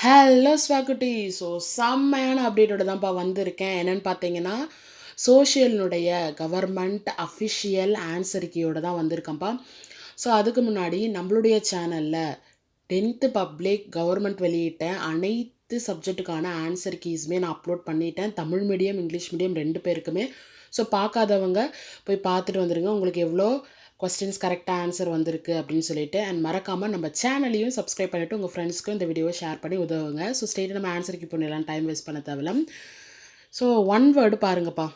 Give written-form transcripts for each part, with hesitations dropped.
Hello ஸ்வாகுட்டி. So செம்மையான அப்டேட்டோட தான்ப்பா வந்திருக்கேன். என்னென்னு பார்த்தீங்கன்னா, சோஷியலினுடைய கவர்மெண்ட் அஃபிஷியல் ஆன்சர் கீயோட தான் வந்திருக்கேன்ப்பா. ஸோ அதுக்கு முன்னாடி நம்மளுடைய சேனலில் 10th பப்ளிக் கவர்மெண்ட் வெளியிட்ட அனைத்து சப்ஜெக்ட்டுக்கான ஆன்சர் கீஸுமே நான் அப்லோட் பண்ணிட்டேன். தமிழ் மீடியம், இங்கிலீஷ் மீடியம் 2 பேருக்குமே. ஸோ பார்க்காதவங்க போய் பார்த்துட்டு வந்துடுங்க. உங்களுக்கு எவ்வளோ கொஸ்டின்ஸ் கரெக்டாக ஆன்சர் வந்திருக்கு அப்படின்னு சொல்லிட்டு. அண்ட் மறக்காமல் நம்ம சேனலையும் சப்ஸ்கிரைப் பண்ணிவிட்டு உங்கள் ஃப்ரெண்ட்ஸ்க்கும் இந்த வீடியோவை ஷேர் பண்ணி உதவுங்க. ஸோ ஸ்ட்ரெயிட்டாக நம்ம ஆன்சருக்கு பண்ணிடலாம், டைம் வேஸ்ட் பண்ண தேவையில்ல. ஸோ ஒன் வேர்டு பாருங்கப்பா.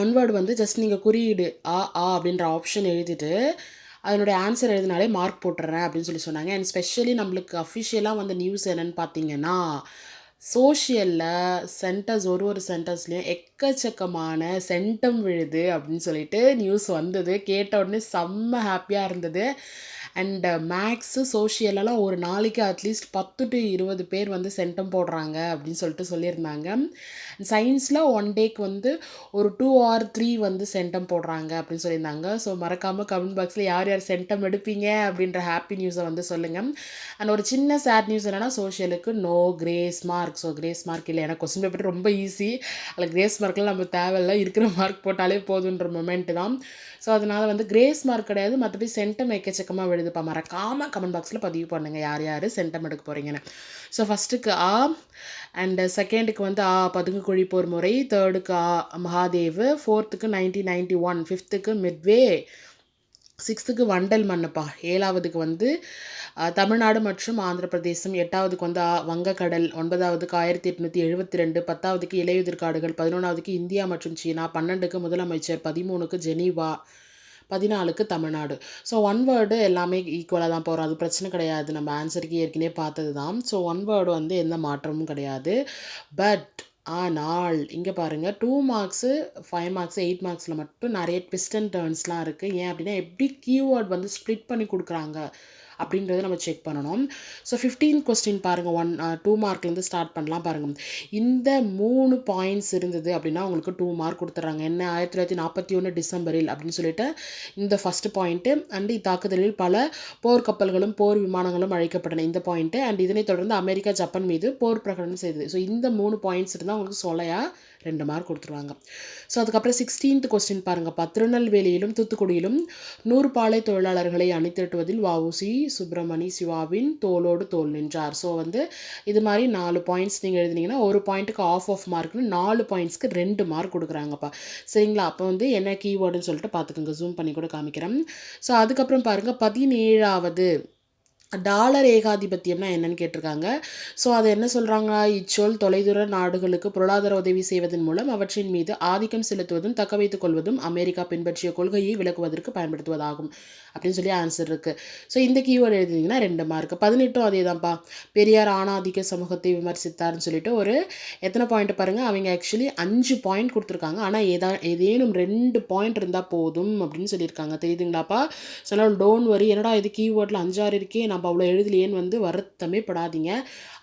ஒன் வேர்டு வந்து ஜஸ்ட் நீங்கள் குறியீடு அப்படின்ற ஆப்ஷன் எழுதிட்டு அதனுடைய ஆன்சர் எழுதினாலே மார்க் போட்டுறேன் அப்படின்னு சொன்னாங்க. அண்ட் ஸ்பெஷலி நம்மளுக்கு அஃபிஷியலாக வந்த நியூஸ் என்னென்னு பார்த்தீங்கன்னா, சோஷியலில் சென்டர்ஸ் ஒரு சென்டர்ஸ்லேயும் எக்கச்சக்கமான சென்டம் விழுது அப்படின்னு சொல்லிட்டு நியூஸ் வந்தது. கேட்ட உடனே செம்ம ஹாப்பியாக இருந்தது. அண்டு மேக்ஸு, சோஷியலெல்லாம் ஒரு நாளைக்கு அட்லீஸ்ட் 10 to 20 பேர் வந்து சென்டம் போடுறாங்க அப்படின்னு சொல்லிட்டு சொல்லியிருந்தாங்க. சயின்ஸில் ஒன் டேக்கு வந்து ஒரு 2 or 3 வந்து சென்டம் போடுறாங்க அப்படின்னு சொல்லியிருந்தாங்க. ஸோ மறக்காமல் கமெண்ட் பாக்ஸில் யார் யார் சென்டம் எடுப்பீங்க அப்படின்ற ஹாப்பி நியூஸை வந்து சொல்லுங்கள். அண்ட் ஒரு சின்ன சேட் நியூஸ் என்னென்னா, சோஷியலுக்கு no grace mark. So grace mark இல்லை, ஏன்னா கொஸ்டின் பேப்பர் ரொம்ப ஈஸி. அதில் கிரேஸ் மார்க்லாம் நம்ம தேவையில்லை, இருக்கிற மார்க் போட்டாலே போதுன்ற மொமெண்ட்டு தான். ஸோ அதனால் வந்து கிரேஸ் மார்க் கிடையாது, மற்றபடி சென்டம் எக்கச்சக்கமாக விழுதுப்பா. மறக்காமல் கமெண்ட் பாக்ஸில் பதிவு பண்ணுங்கள் யார் யார் சென்டம் எடுக்க போகிறீங்கன்னு. ஸோ ஃபஸ்ட்டுக்கு அண்டு செகண்டுக்கு வந்து பதுங்குக்குழி போர் முறை, தேர்டுக்கு மகாதேவ், ஃபோர்த்துக்கு 1991, ஃபிஃப்த்துக்கு மிட்வே, 6த்துக்கு வண்டல் மண்ணுப்பா, 7ஆவதுக்கு வந்து தமிழ்நாடு மற்றும் ஆந்திர பிரதேசம், 8ஆவதுக்கு வந்து வங்கக்கடல், 9ஆவதுக்கு 1872, 10ஆவதுக்கு இலையுதிர்காடுகள், 11ஆவதுக்கு இந்தியா மற்றும் சீனா, 12க்கு முதலமைச்சர், 13க்கு ஜெனீவா, 14க்கு தமிழ்நாடு. ஸோ ஒன் வேர்டு எல்லாமே ஈக்குவலாக தான் போகிறோம், அது பிரச்சனை கிடையாது. நம்ம ஆன்சருக்கு ஏற்கனவே பார்த்தது தான். ஸோ ஒன் வேர்டு வந்து எந்த மாற்றமும் கிடையாது. பட் ஆனால் இங்கே பாருங்கள், 2 மார்க்ஸு, 5 மார்க்ஸு, 8 மார்க்ஸில் மட்டும் நிறைய ட்விஸ்ட் அண்ட் டர்ன்ஸ்லாம் இருக்குது. ஏன் அப்படின்னா, எப்படி கீவேர்ட் வந்து ஸ்ப்ளிட் பண்ணி கொடுக்குறாங்க அப்படின்றத நம்ம செக் பண்ணணும். ஸோ 15th கொஸ்டின் பாருங்கள், 2 மார்க்லேருந்து ஸ்டார்ட் பண்ணலாம் பாருங்கள். இந்த 3 பாயிண்ட்ஸ் இருந்தது அப்படின்னா உங்களுக்கு 2 மார்க் கொடுத்துட்றாங்க. என்ன, 1941 டிசம்பரில் அப்படின்னு சொல்லிட்டு இந்த ஃபஸ்ட்டு பாயிண்ட்டு. அண்ட் இத்தாக்குதலில் பல போர்க்கப்பல்களும் போர் விமானங்களும் அழைக்கப்பட்டன, இந்த பாயிண்ட்டு. அண்ட் இதனை தொடர்ந்து அமெரிக்கா ஜப்பான் மீது போர் பிரகடனம் செய்தது. ஸோ இந்த 3 பாயிண்ட்ஸ் இருந்தால் உங்களுக்கு சொலையாக 2 மார்க் கொடுத்துருவாங்க. ஸோ அதுக்கப்புறம் 16th கொஸ்டின் பாருங்கப்பா. திருநெல்வேலியிலும் தூத்துக்குடியிலும் 100 பாலை தொழிலாளர்களை அணிதிரட்டுவதில் வஉசி சுப்பிரமணி சிவாவின் தோளோடு தோள் நின்றார். ஸோ வந்து இது மாதிரி 4 பாயிண்ட்ஸ் நீங்கள் எழுதினீங்கன்னா ஒரு பாயிண்ட்டுக்கு ஆஃப் மார்க்னு 4 பாயிண்ட்ஸ்க்கு 2 மார்க் கொடுக்குறாங்கப்பா. சரிங்களா? அப்போ வந்து என்ன கீவேர்டுன்னு சொல்லிட்டு பார்த்துக்கோங்க, ஜூம் பண்ணி கூட காமிக்கிறேன். ஸோ அதுக்கப்புறம் பாருங்கள், 17ஆவது டாலர் ஏகாதிபத்தியம்னா என்னன்னு கேட்டிருக்காங்க. ஸோ அது என்ன சொல்கிறாங்க, இச்சொல் தொலைதூர நாடுகளுக்கு பொருளாதார உதவி செய்வதன் மூலம் அவற்றின் மீது ஆதிக்கம் செலுத்துவதும் தக்க வைத்துக் கொள்வதும் அமெரிக்கா பின்பற்றிய கொள்கையை விளக்குவதற்கு பயன்படுத்துவதாகும் அப்படின்னு சொல்லி ஆன்சர் இருக்குது. ஸோ இந்த கீவேர்டு எழுதிங்கன்னா 2 மார்க். 18ம் அதே தான்ப்பா. பெரியார் ஆணாதிக்க சமூகத்தை விமர்சித்தார்னு சொல்லிட்டு ஒரு எத்தனை பாயிண்ட் பாருங்கள், அவங்க ஆக்சுவலி 5 பாயிண்ட் கொடுத்துருக்காங்க. ஆனால் ஏதேனும் 2 பாயிண்ட் இருந்தால் போதும் அப்படின்னு சொல்லியிருக்காங்க. தெரியுதுங்களாப்பா? சொன்னால் டோன்ட் வரி, என்னடா இது கீவேர்டில் 5-6 இருக்கே, நம்ம அவ்வளோ எழுதலையேன்னு வந்து வருத்தமே படாதீங்க.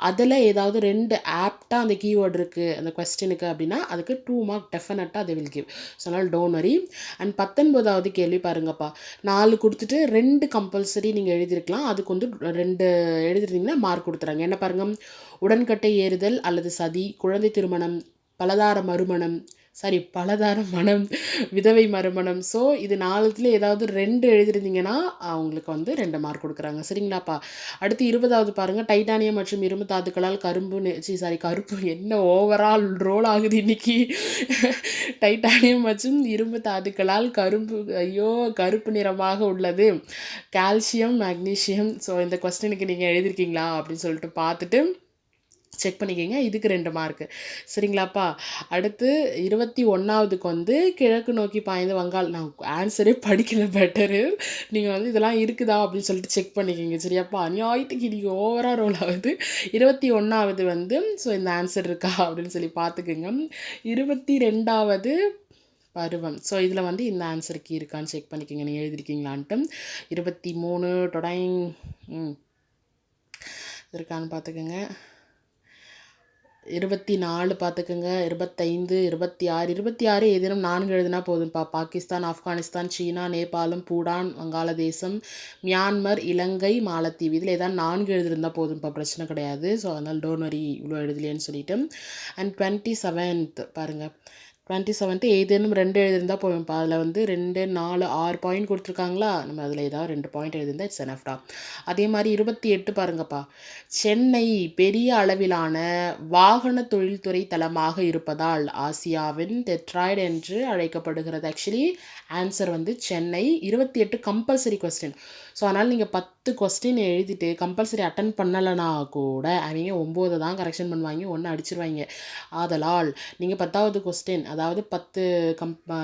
அதில் ஏதாவது 2 ஆப்டாக அந்த கீவேர்டு இருக்குது அந்த கொஸ்டினுக்கு அப்படின்னா அதுக்கு 2 மார்க் டெஃபினட்டாக அதை வில் கிவ். ஸோ அதனால் டோன்ட் வரி. அண்ட் 19வது கேள்வி பாருங்கப்பா. 4 கொடுத்துட்டு 2 கம்பல்சரி நீங்கள் எழுதியிருக்கலாம், அதுக்கு வந்து 2 எழுதிருந்தீங்கன்னா மார்க் கொடுத்துறாங்க. என்ன பாருங்கள், உடன்கட்டை ஏறுதல் அல்லது சதி, குழந்தை திருமணம், பலதார மனம், விதவை மறுமணம். ஸோ இது 4த்துல ஏதாவது 2 எழுதிருந்தீங்கன்னா அவங்களுக்கு வந்து 2 மார்க் கொடுக்குறாங்க. சரிங்களாப்பா? அடுத்து 20வது பாருங்கள். டைட்டானியம் மற்றும் இரும்பு தாதுக்களால் கருப்பு என்ன ஓவரால் ரோல் ஆகுது இன்னைக்கு. டைட்டானியம் மற்றும் இரும்பு தாதுக்களால் கருப்பு நிறமாக உள்ளது கால்சியம், மேக்னீசியம். ஸோ இந்த கொஸ்டினுக்கு நீங்கள் எழுதிருக்கீங்களா அப்படின்னு சொல்லிட்டு பார்த்துட்டு செக் பண்ணிக்கோங்க. இதுக்கு 2 மார்க்கு. சரிங்களாப்பா? அடுத்து 21வதுக்கு வந்து கிழக்கு நோக்கி பாய்ந்த வங்காள். நான் ஆன்சரே படிக்கல, பெட்டரு நீங்கள் வந்து இதெல்லாம் இருக்குதா அப்படின்னு சொல்லிட்டு செக் பண்ணிக்கோங்க. சரியாப்பா? அநியாயத்துக்கு இன்றைக்கி ஓவராக ரோல் ஆகுது. 21வது வந்து ஸோ இந்த ஆன்சர் இருக்கா அப்படின்னு சொல்லி பார்த்துக்குங்க. 22வது பருவம். ஸோ இதில் வந்து இந்த ஆன்சருக்கு இருக்கான்னு செக் பண்ணிக்கோங்க, நீங்கள் எழுதிருக்கீங்களான்ட்டு. 23 டொடைங் இருக்கான்னு பார்த்துக்கோங்க. 24 பார்த்துக்கோங்க, 25, 26, 26 ஏதேனும் 4 எழுதுனா போதும்ப்பா. பாகிஸ்தான், ஆப்கானிஸ்தான், சீனா, நேபாளம், பூடான், வங்காளதேசம், மியான்மர், இலங்கை, மாலத்தீவு இதில் ஏதாவது 4 எழுதிருந்தால் போதும்ப்பா, பிரச்சனை கிடையாது. ஸோ அதனால் டோன்ட் வரி இவ்வளோ எழுதலையேன்னு சொல்லிட்டு. அண்ட் 27th பாருங்கள், 27th ஏதேனும் 2 எழுதிருந்தால் போதும்ப்பா. அதில் வந்து 2, 4, 6 பாயிண்ட் கொடுத்துருக்காங்களா, நம்ம அதில் ஏதாவது 2 பாயிண்ட் எழுதிருந்தால் இட்ஸ் எனஃப்டா. அதே மாதிரி 28 பாருங்கப்பா, சென்னை பெரிய அளவிலான வாகன தொழில்துறை தளமாக இருப்பதால் ஆசியாவின் டெட்ராய்டு என்று அழைக்கப்படுகிறது. ஆக்சுவலி ஆன்சர் வந்து சென்னை. 28 compulsory question. ஸோ அதனால் நீங்கள் 10 கொஸ்டின் எழுதிட்டு கம்பல்சரி அட்டன் பண்ணலைனா கூட அவங்க 9 தான் கரெக்ஷன் பண்ணுவாங்க, 1 அடிச்சிருவாங்க. ஆதலால் நீங்கள் 10வது கொஸ்டின், அதாவது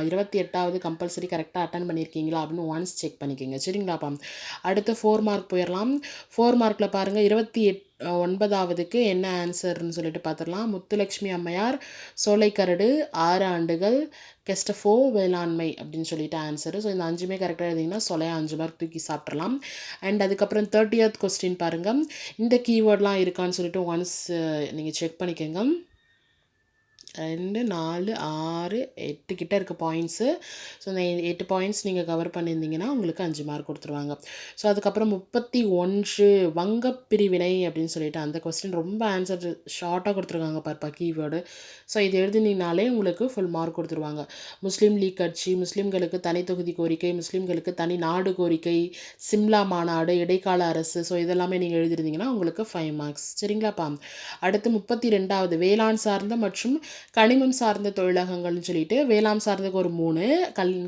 28வது கம்பல்சரி கரெக்டாக அட்டன் பண்ணியிருக்கீங்களா அப்படின்னு ஒன்ஸ் செக் பண்ணிக்கோங்க. சரிங்களாப்பா. அடுத்து 4 மார்க் போயிடலாம். 4 மார்க்கில் பாருங்கள், 29வதுக்கு என்ன ஆன்சர்னு சொல்லிட்டு பார்த்துடலாம். முத்துலட்சுமி அம்மையார், சோலைக்கரடு, 6 ஆண்டுகள், கெஸ்டஃபோ வேளாண்மை அப்படின்னு சொல்லிட்டு ஆன்சரு. ஸோ இந்த 5மே கரெக்டாக எழுதிங்கன்னா சொலையா 5 மார்க் தூக்கி சாப்பிட்றலாம். அண்ட் அதுக்கப்புறம் 30th கொஸ்டின் பாருங்கள், இந்த கீவேர்ட்லாம் இருக்கான்னு சொல்லிட்டு ஒன்ஸ் நீங்கள் செக் பண்ணிக்கோங்க. 2, 4, 6, 8 கிட்ட இருக்க பாயிண்ட்ஸு. ஸோ இந்த 8 பாயிண்ட்ஸ் நீங்கள் கவர் பண்ணியிருந்தீங்கன்னா உங்களுக்கு 5 மார்க் கொடுத்துருவாங்க. ஸோ அதுக்கப்புறம் 31 வங்கப்பிரிவினை அப்படின்னு சொல்லிட்டு அந்த கொஸ்டின் ரொம்ப ஆன்சர் ஷார்ட்டாக கொடுத்துருக்காங்க பார்ப்பா கீவேர்டு. ஸோ இது எழுதினீங்கனாலே உங்களுக்கு ஃபுல் மார்க் கொடுத்துருவாங்க. முஸ்லீம் லீக் கட்சி, முஸ்லீம்களுக்கு தனி தொகுதி கோரிக்கை, முஸ்லீம்களுக்கு தனி நாடு கோரிக்கை, சிம்லா மாநாடு, இடைக்கால அரசு, ஸோ இதெல்லாமே நீங்கள் எழுதிருந்தீங்கன்னா உங்களுக்கு 5 மார்க்ஸ். சரிங்களாப்பா. அடுத்து 32வது வேளாண் சார்ந்த மற்றும் கனிமம் சார்ந்த தொழிலகங்கள்னு சொல்லிட்டு வேளாண் சார்ந்ததுக்கு ஒரு 3,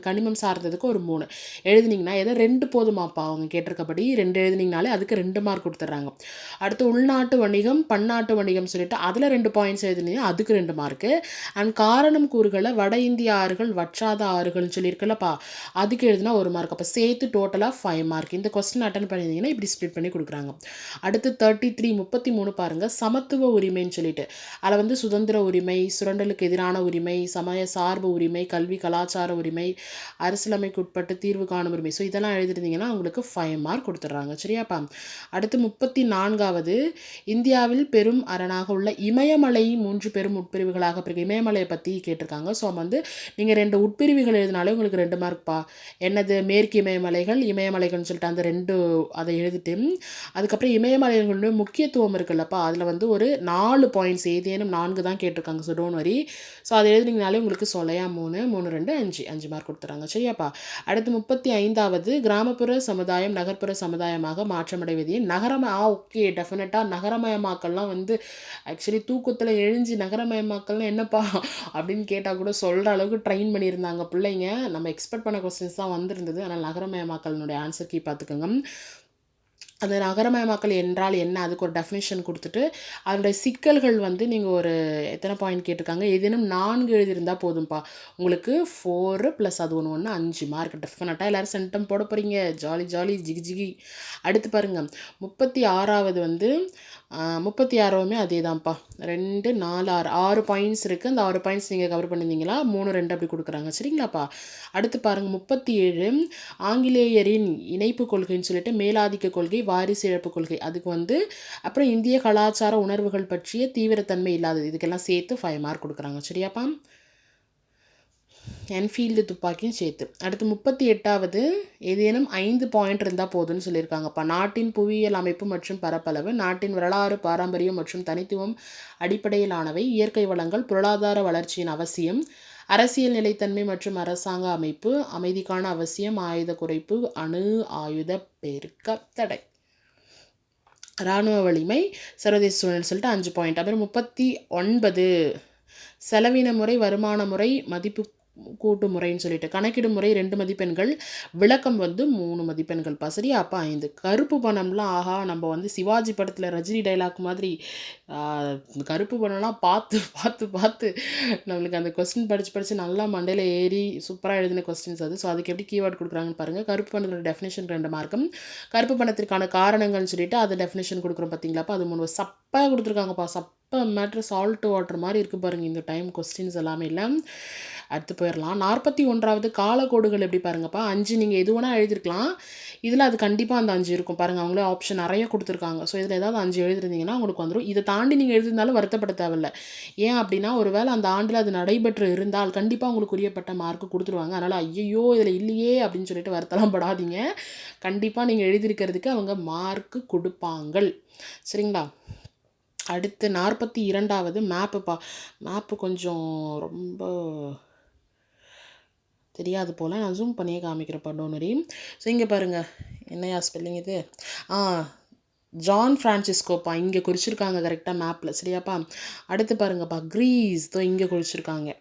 கனிமம் சார்ந்ததுக்கு ஒரு 3 எழுதினீங்கன்னா எதோ 2 போதுமாப்பா அவங்க கேட்டிருக்கபடி 2 எழுதினீங்கனாலே அதுக்கு 2 மார்க் கொடுத்துட்றாங்க. அடுத்து உள்நாட்டு வணிகம், பன்னாட்டு வணிகம் சொல்லிட்டு அதில் 2 பாயிண்ட்ஸ் எழுதினீங்கன்னா அதுக்கு 2 மார்க்கு. அண்ட் காரணம் கூறுகளை வட இந்திய ஆறுகள் வற்றாத ஆறுகள்னு சொல்லியிருக்குல்லப்பா, அதுக்கு எழுதினா 1 மார்க். அப்போ சேர்த்து டோட்டலாக 5 மார்க். இந்த கொஸ்டின் அட்டன் பண்ணியிருந்தீங்கன்னா இப்படி ஸ்ப்ளிட் பண்ணி கொடுக்குறாங்க. அடுத்து 33 பாருங்கள், சமத்துவ உரிமைன்னு சொல்லிட்டு அதில் வந்து சுதந்திர உரிமை, சுரண்டலுக்கு எதிரான உரிமை, சமய சார்பு உரிமை, கல்வி கலாச்சார உரிமை, அரசியலமைக்கு உட்பட்டு தீர்வு காணும் உரிமை, ஸோ இதெல்லாம் எழுதிருந்தீங்கன்னா உங்களுக்கு 5 மார்க் கொடுத்துட்றாங்க. சரியாப்பா. அடுத்து 34வது இந்தியாவில் பெரும் அரணாக உள்ள இமயமலை 3 பெரும் உட்பிரிவுகளாக பிரிக்க, இமயமலையை பற்றி கேட்டிருக்காங்க. ஸோ வந்து நீங்கள் 2 உட்பிரிவுகள் எழுதினாலே உங்களுக்கு 2 மார்க்ப்பா. என்னது, மேற்கு இமயமலைகள், இமயமலைகள்னு சொல்லிட்டு அந்த 2 அதை எழுதிட்டு அதுக்கப்புறம் இமயமலைகளுடைய முக்கியத்துவம் இருக்குல்லப்பா, அதில் வந்து ஒரு 4 பாயிண்ட்ஸ் ஏதேனும் 4 தான் கேட்டிருக்காங்க. So don't worry. ஸோ அதை எழுதினீங்கனாலே உங்களுக்கு சொலையா 3, 3, 2, 5 மார்க் கொடுத்துறாங்க. சரியாப்பா. அடுத்து 35வது கிராமப்புற சமுதாயம் நகர்ப்புற சமுதாயமாக மாற்றமடைவது ஓகே, டெஃபினட்டாக நகரமயமாக்கல்லாம் வந்து ஆக்சுவலி தூக்கத்தில் எழுஞ்சி நகரமயமாக்கல்னு என்னப்பா அப்படின்னு கேட்டால் கூட சொல்கிற அளவுக்கு ட்ரெயின் பண்ணியிருந்தாங்க பிள்ளைங்க. நம்ம எக்ஸ்பெக்ட் பண்ண கொஸ்டின்ஸ் தான் வந்திருந்தது. ஆனால் நகரமயமாக்கலினுடைய ஆன்சர் கீ பார்த்துக்கோங்க. அந்த நகரமயமாக்கல் என்றால் என்ன, அதுக்கு ஒரு டெஃபினேஷன் கொடுத்துட்டு அதனுடைய சிக்கல்கள் வந்து நீங்கள் ஒரு எத்தனை பாயிண்ட் கேட்டிருக்காங்க, ஏதேனும் 4 எழுதியிருந்தால் போதும்ப்பா. உங்களுக்கு 4 + அது 1 5 மார்க். டெஃபினட்டாக எல்லோரும் சென்டம் போட போகிறீங்க. ஜாலி ஜாலி ஜிகி ஜிகி. அடுத்து பாருங்கள், 36வது வந்து 36மே அதே தான்ப்பா. 2, 4, 6 பாயிண்ட்ஸ் இருக்குது. அந்த 6 பாயிண்ட்ஸ் நீங்கள் கவர் பண்ணியிருந்தீங்களா, 3, 2 அப்படி கொடுக்குறாங்க. சரிங்களாப்பா. அடுத்து பாருங்கள், 37 ஆங்கிலேயரின் இணைப்பு கொள்கைன்னு சொல்லிட்டு மேலாதிக்க கொள்கை, வாரிசு இழப்பு கொள்கை, அதுக்கு வந்து அப்புறம் இந்திய கலாச்சார உணர்வுகள் பற்றிய தீவிரத்தன்மை இல்லாதது, இதுக்கெல்லாம் சேர்த்து 5 மார்க் கொடுக்குறாங்க. சரியாப்பா. என்ஃபீல்டு துப்பாக்கியும் சேர்த்து. அடுத்து 38வது ஏதேனும் 5 பாயிண்ட் இருந்தால் போதும்னு சொல்லியிருக்காங்கப்பா. நாட்டின் புவியியல் அமைப்பு மற்றும் பரப்பளவு, நாட்டின் வரலாறு பாரம்பரியம் மற்றும் தனித்துவம் அடிப்படையிலானவை, இயற்கை வளங்கள், பொருளாதார வளர்ச்சியின் அவசியம், அரசியல் நிலைத்தன்மை மற்றும் அரசாங்க அமைப்பு, அமைதிக்கான அவசியம், ஆயுத குறைப்பு, அணு ஆயுத பெருக்க தடை, இராணுவ வலிமை, சர்வதேச சூழல் சொல்லிட்டு 5 பாயிண்ட். அப்புறம் 39 செலவின முறை, வருமான முறை, மதிப்பு கூட்டு முறைன்னு சொல்லிட்டு கணக்கிடும் முறை 2 மதிப்பெண்கள், விளக்கம் வந்து 3 மதிப்பெண்கள்ப்பா. சரியா. அப்போ 5. கருப்பு பணம்லாம் ஆஹா, நம்ம வந்து சிவாஜி படத்தில் ரஜினி டைலாக் மாதிரி கருப்பு பணம்லாம் பார்த்து பார்த்து பார்த்து நம்மளுக்கு அந்த கொஸ்டின் படித்து நல்லா மண்டையில் ஏறி சூப்பராக எழுதின கொஸ்டின்ஸ் அது. ஸோ அதுக்கு எப்படி கீவேர்ட் கொடுக்குறாங்கன்னு பாருங்கள். கருப்பு பணத்தோட டெஃபினேஷன் 2 மார்க்கும், கருப்பு பணத்திற்கான காரணங்கள்னு சொல்லிட்டு அது டெஃபினேஷன் கொடுக்குறோம் பார்த்தீங்களாப்பா, அது 3 சப்பாக கொடுத்துருக்காங்கப்பா. மேட்ரு சால்ட் வாட்டர் மாதிரி இருக்குது பாருங்கள் இந்த டைம் கொஸ்டின்ஸ் எல்லாமே இல்லை. அடுத்து போயிடலாம். 41வது காலக்கோடுகள் எப்படி பாருங்கப்பா. 5 நீங்கள் எது வேணால் எழுதிருக்கலாம். இதில் அது கண்டிப்பாக அந்த 5 இருக்கும் பாருங்கள். அவங்களே ஆப்ஷன் நிறைய கொடுத்துருக்காங்க. ஸோ இதில் ஏதாவது 5 எழுதிருந்தீங்கன்னா உங்களுக்கு வந்துடும். இதை தாண்டி நீங்கள் எழுதிருந்தாலும் வருத்தப்பட தேவையில்லை. ஏன் அப்படின்னா ஒரு வேளை அந்த ஆண்டில் அது நடைபெற்று இருந்தால் கண்டிப்பாக உங்களுக்கு உரியப்பட்ட மார்க்கு கொடுத்துருவாங்க. அதனால் ஐயையோ இதில் இல்லையே அப்படின்னு சொல்லிட்டு வருத்தலாம் படாதீங்க. கண்டிப்பாக நீங்கள் எழுதியிருக்கிறதுக்கு அவங்க மார்க்கு கொடுப்பாங்கள். சரிங்களா? அடுத்து 42வது மேப்புப்பா. மேப்பு கொஞ்சம் ரொம்ப தெரியாது போல். நான் ஜூம் பண்ணியே காமிக்கிறேன்ப்பா டோனரி. ஸோ இங்கே பாருங்கள் என்னையா ஸ்பெல்லிங் இது. ஜான் ஃப்ரான்சிஸ்கோப்பா இங்கே குறிச்சிருக்காங்க கரெக்டாக மேப்பில். சரியாப்பா? அடுத்து பாருங்கப்பா க்ரீஸ் இங்கே குறிச்சிருக்காங்க.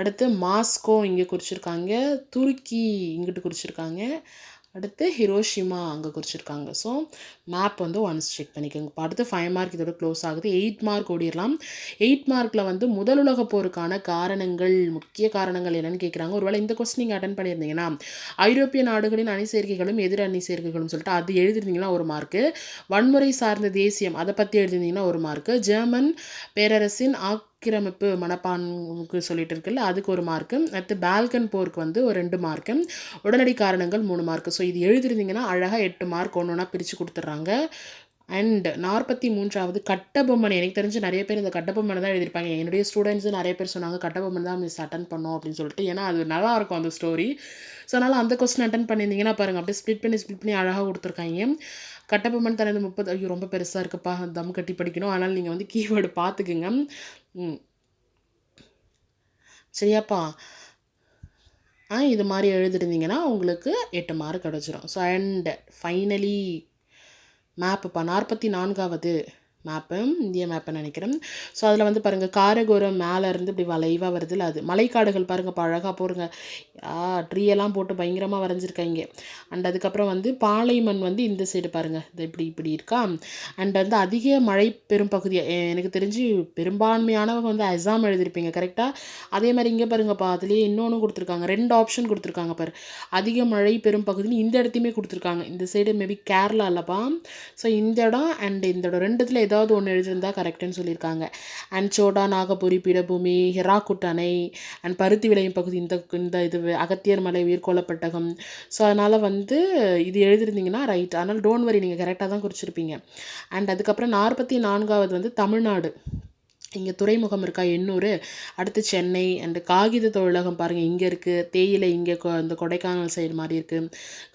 அடுத்து மாஸ்கோ இங்கே குறிச்சிருக்காங்க. துருக்கி இங்கிட்டு குறிச்சிருக்காங்க. அடுத்து ஹிரோஷிமா அங்கே குறிச்சிருக்காங்க. ஸோ மேப் ஒன்ஸ் செக் பண்ணிக்கோங்க. இப்போ அடுத்து 5 மார்க் இதோட க்ளோஸ் ஆகுது. 8 மார்க் ஓடிடலாம். 8 மார்க்கில் முதலுலக போருக்கான காரணங்கள், முக்கிய காரணங்கள் என்னென்னு கேட்குறாங்க. ஒருவேளை இந்த கொஸ்டின் நீங்கள் அட்டன் பண்ணியிருந்தீங்கன்னா ஐரோப்பிய நாடுகளின் அணி சேர்க்கைகளும் எதிர் அணி சேர்க்கைகளும் சொல்லிட்டு அது எழுதிருந்தீங்கன்னா ஒரு மார்க்கு. வன்முறை சார்ந்த தேசியம் அதை பற்றி எழுதிருந்தீங்கன்னா ஒரு மார்க்கு. ஜெர்மன் பேரரசின் ஆக்கிரமிப்பு மனப்பான்மைக்கு சொல்லிட்டு இருக்குல்ல அதுக்கு ஒரு மார்க்கு. அடுத்து பால்கன் போருக்கு ஒரு 2 மார்க்கு. உடனடி காரணங்கள் 3 மார்க்கு. ஸோ இது எழுதிருந்தீங்கன்னா அழகாக 8 மார்க் ஒன்று பிரித்து கொடுத்துட்றாங்க. அண்ட் 43வது கட்டபொம்மன். எனக்கு தெரிஞ்சு நிறைய பேர் இந்த கட்டபொம்மனை தான் எழுதியிருப்பாங்க. என்னுடைய ஸ்டூடெண்ட்ஸும் நிறைய பேர் சொன்னாங்க கட்டபொம்மன் தான் மிஸ் அட்டன் பண்ணோம் அப்படின்னு சொல்லிட்டு. ஏன்னா அது நல்லாயிருக்கும் அந்த ஸ்டோரி. ஸோ அதனால் அந்த கொஸ்டின் அட்டன் பண்ணியிருந்தீங்கன்னா பாருங்கள் அப்படியே ஸ்ப்ளிட் பண்ணி அழகாக கொடுத்துருக்காங்க. கட்டபொம்மன் தனது 30 ஐயோ ரொம்ப பெருசாக இருக்குப்பா தம் கட்டி படிக்கணும். அதனால் நீங்கள் கீவேர்டு பார்த்துக்குங்க. சரியாப்பா? இது மாதிரி எழுதிருந்தீங்கன்னா உங்களுக்கு 8 மார்க் கிடச்சிரும். ஸோ அண்ட் ஃபைனலி மேப்புப்பா 44வது மேப்பு இந்திய மேப்புன்னு நினைக்கிறேன். ஸோ அதில் பாருங்கள் காரகோரம் மேலே இருந்து இப்படி வளைவாக வருதுல்ல அது மலைக்காடுகள் பாருங்கள் அழகாக போருங்க. ட்ரீயெல்லாம் போட்டு பயங்கரமாக வரைஞ்சிருக்காங்க. அண்ட் அதுக்கப்புறம் பாலைமண் இந்த சைடு பாருங்கள் இது இப்படி இருக்கா. அண்ட் அதிக மழை பெரும் பகுதி எனக்கு தெரிஞ்சு பெரும்பான்மையானவங்க அசாம் எழுதியிருப்பீங்க கரெக்டாக. அதே மாதிரி இங்கே பாருங்கப்பா அதுலேயே இன்னொன்று கொடுத்துருக்காங்க. 2 ஆப்ஷன் கொடுத்துருக்காங்க பாரு. அதிக மழை பெரும் பகுதின்னு இந்த இடத்தையுமே கொடுத்துருக்காங்க. இந்த சைடு மேபி கேரளா இல்லைப்பா. ஸோ இந்த இடம் அண்ட் இந்த இடம் ரெண்டுத்தில் ஏதாவது ஒன்று எழுதியிருந்தால் கரெக்டுன்னு சொல்லியிருக்காங்க. அண்ட் சோடா நாகபுரி பீடபூமி ஹிராக்குட் அணை அண்ட் பருத்தி விளையும் பகுதி இந்த இது அகத்தியர் மலை உயிர்கொல்லப்பட்டகம். ஸோ அதனால் இது எழுதிருந்தீங்கன்னா ரைட். அதனால் டோன்ட் வரி நீங்கள் கரெக்டாக தான் குறிச்சிருப்பீங்க. அண்ட் அதுக்கப்புறம் 44வது தமிழ்நாடு. இங்கே துறைமுகம் இருக்கா எண்ணூர். அடுத்து சென்னை அண்டு காகித தொழிலகம் பாருங்கள் இங்கே இருக்குது. தேயிலை இங்கே இந்த கொடைக்கானல் சைடு மாதிரி இருக்குது.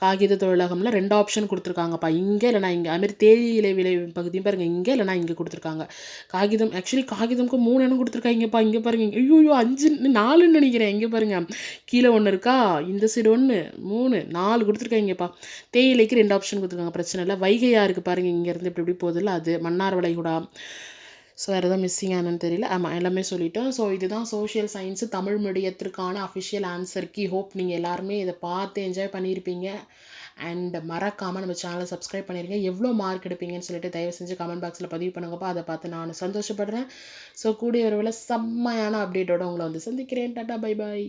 காகித தொழிலகம்ல 2 ஆப்ஷன் கொடுத்துருக்காங்கப்பா. இங்கே இல்லைனா இங்கே. அதுமாதிரி தேயிலை விளை பகுதியும் பாருங்கள் இங்கே இல்லைனா இங்கே கொடுத்துருக்காங்க. காகிதம் ஆக்சுவலி காகிதம்க்கு 3 இடம் கொடுத்துருக்காங்கப்பா. இங்கே பாருங்கள் ஐயோ 5 4ன்னு நினைக்கிறேன். இங்கே பாருங்கள் கீழே ஒன்று இருக்கா, இந்த சைடு 1 3 4 கொடுத்துருக்காங்கப்பா. தேயிலைக்கு 2 ஆப்ஷன் கொடுத்துருக்காங்க. பிரச்சனை இல்லை. வைகையா இருக்குது பாருங்கள் இங்கேருந்து இப்படி போதில்ல அது மன்னார் வளைகுடா. ஸோ வேறு எதாவது மிஸ்ஸிங் ஆனன்னு தெரியல. ஆமாம் எல்லாமே சொல்லிட்டோம். ஸோ இதுதான் சோஷியல் சயின்ஸு தமிழ் மீடியத்திற்கான அஃபிஷியல் ஆன்சர் கீ. ஹோப் நீங்கள் எல்லாருமே இதை பார்த்து என்ஜாய் பண்ணியிருப்பீங்க. அண்ட் மறக்காமல் நம்ம சேனலை சப்ஸ்கிரைப் பண்ணிடுங்க. எவ்வளோ மார்க் எடுப்பீங்கன்னு சொல்லிட்டு தயவு செஞ்சு கமெண்ட் பாக்ஸில் பதிவு பண்ணுங்கப்பா. அதை பார்த்து நான் சந்தோஷப்படுறேன். ஸோ கூடிய ஒரு வேளை செம்மையான அப்டேட்டோடு உங்களை சந்திக்கிறேன். Tata bye bye.